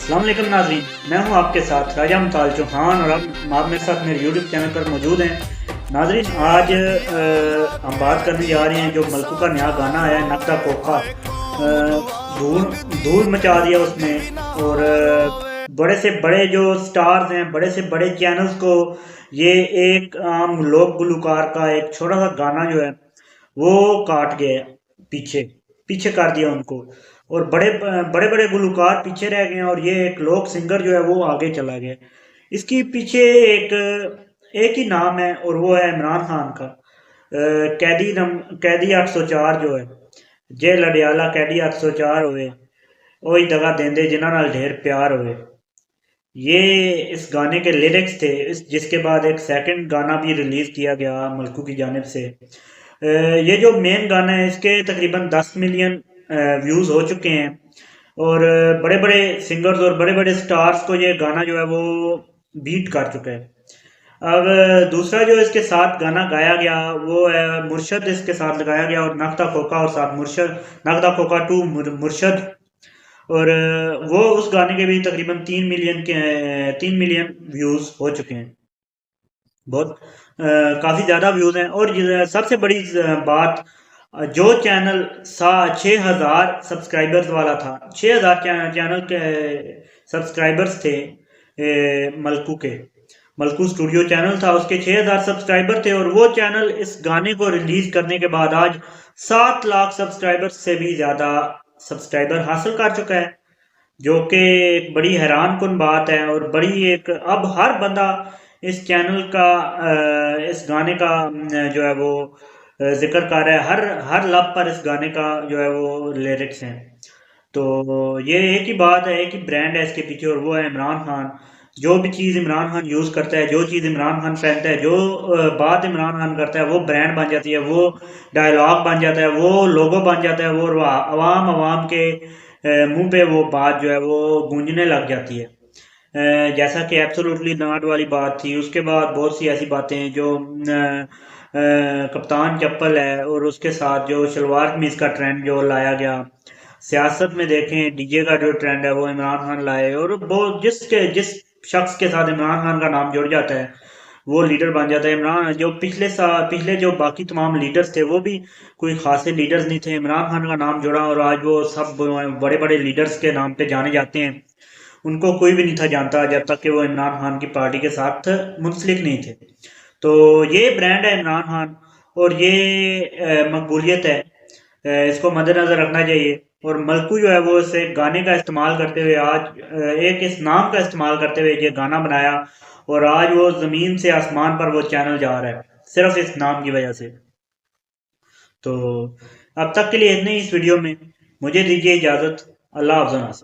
अस्सलाम वालेकुम नाज़रीन, मैं हूं आपके साथ राजा मुताल चौहान और आप मेरे साथ मेरे यूट्यूब चैनल पर मौजूद हैं। नाज़रीन, आज हम बात करने जा रहे हैं जो मलकू का नया गाना आया है नक्ता कोका। धूल धूल मचा दिया उसने और बड़े से बड़े जो स्टार्स हैं, बड़े से बड़े चैनल्स को ये एक आम लोक गुलकार का एक छोटा सा गाना जो है वो काट गया, पीछे पीछे कर दिया उनको। और बड़े बड़े बड़े गुलकार पीछे रह गए हैं और ये एक लोक सिंगर जो है वो आगे चला गया। इसके पीछे एक एक ही नाम है और वो है इमरान खान का। कैदी 804 जो है, जे लड़ियाला कैदी 804 होए ओही दगा देंदे जिन्हां नाल ढेर प्यार होए। ये इस गाने के लिरिक्स थे, जिसके बाद एक सेकंड गाना भी रिलीज किया गया मलकू की जानिब से। ये जो मेन गाना है इसके तकरीबन 10 मिलियन व्यूज़ हो चुके हैं और बड़े बड़े सिंगर्स और बड़े बड़े स्टार्स को ये गाना जो है वो बीट कर चुका है। अब दूसरा जो इसके साथ गाना गाया गया वो है मुर्शद, इसके साथ लगाया गया, और नक्ता खोका और साथ मुर्शद, नक्ता खोका टू मुर्शद। और वो उस गाने के भी तकरीबन 3 मिलियन व्यूज़ हो चुके हैं। बहुत काफ़ी ज़्यादा व्यूज़ हैं। और सबसे बड़ी बात, जो चैनल 6,000 सब्सक्राइबर्स वाला था, 6,000 चैनल के सब्सक्राइबर्स थे मलकू के। मलकू स्टूडियो चैनल था, उसके 6,000 सब्सक्राइबर थे और वो चैनल इस गाने को रिलीज करने के बाद आज 7 लाख सब्सक्राइबर्स से भी ज़्यादा सब्सक्राइबर हासिल कर चुका है, जो कि एक बड़ी हैरान कुन बात है। और बड़ी एक, अब हर बंदा इस चैनल का इस गाने का जो है वो जिक्र कर रहा है, हर हर लब पर इस गाने का जो है वो लिरिक्स हैं। तो ये एक ही बात है, एक ही ब्रांड है इसके पीछे और वो है इमरान खान। जो भी चीज़ इमरान खान यूज़ करता है, जो चीज़ इमरान खान पहनता है, जो बात इमरान खान करता है वो ब्रांड बन जाती है, वो डायलॉग बन जाता है, वो लोगो बन जाता है, वो अवाम अवाम के मुंह पे वो बात जो है वो गूंजने लग जाती है। जैसा कि एब्सोल्युटली नॉट वाली बात थी, उसके बाद बहुत सी ऐसी बातें हैं जो कप्तान चप्पल है और उसके साथ जो शलवार कमीज का ट्रेंड जो लाया गया। सियासत में देखें, डीजे का जो ट्रेंड है वो इमरान खान लाए, और वो जिस शख्स के साथ इमरान खान का नाम जुड़ जाता है वो लीडर बन जाता है। इमरान जो पिछले जो बाकी तमाम लीडर्स थे वो भी कोई खासे लीडर्स नहीं थे, इमरान खान का नाम जुड़ा और आज वो सब बड़े बड़े लीडर्स के नाम पे जाने जाते हैं। उनको कोई भी नहीं था जानता जब तक कि वो इमरान खान की पार्टी के साथ मुंसलिक नहीं थे। तो ये ब्रांड है इमरान खान और ये मकबूलियत है, इसको मद्देनज़र रखना चाहिए। और मलकू जो है वो इसे गाने का इस्तेमाल करते हुए आज एक इस नाम का इस्तेमाल करते हुए ये गाना बनाया और आज वो ज़मीन से आसमान पर वो चैनल जा रहा है सिर्फ इस नाम की वजह से। तो अब तक के लिए इतने ही इस वीडियो में, मुझे दीजिए इजाज़त। अल्लाह हाफ़िज़।